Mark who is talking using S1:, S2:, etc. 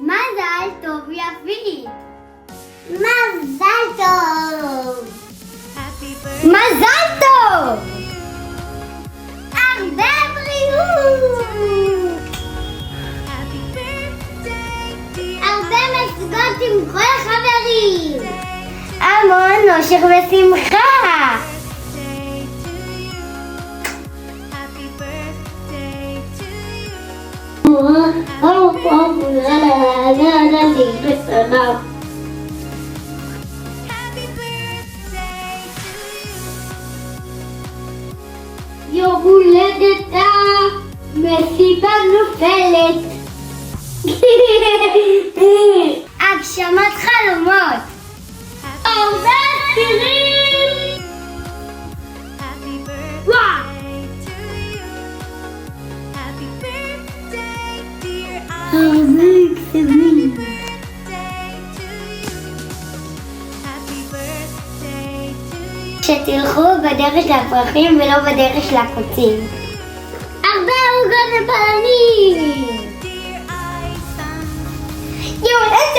S1: מזל טוב יפית! מזל טוב! מזל טוב! הרבה בריאות! הרבה מצגות עם כל החברים! המון נושך ושמחה! יום הולדת המסיבה נופלת. הגשמת חלומות. הרבה שירים. וואו. הרבה קסמים. שתלכו בדרך לפרחים ולא בדרך לקוצים. הרבה עוגות ובלמים. יום הולדת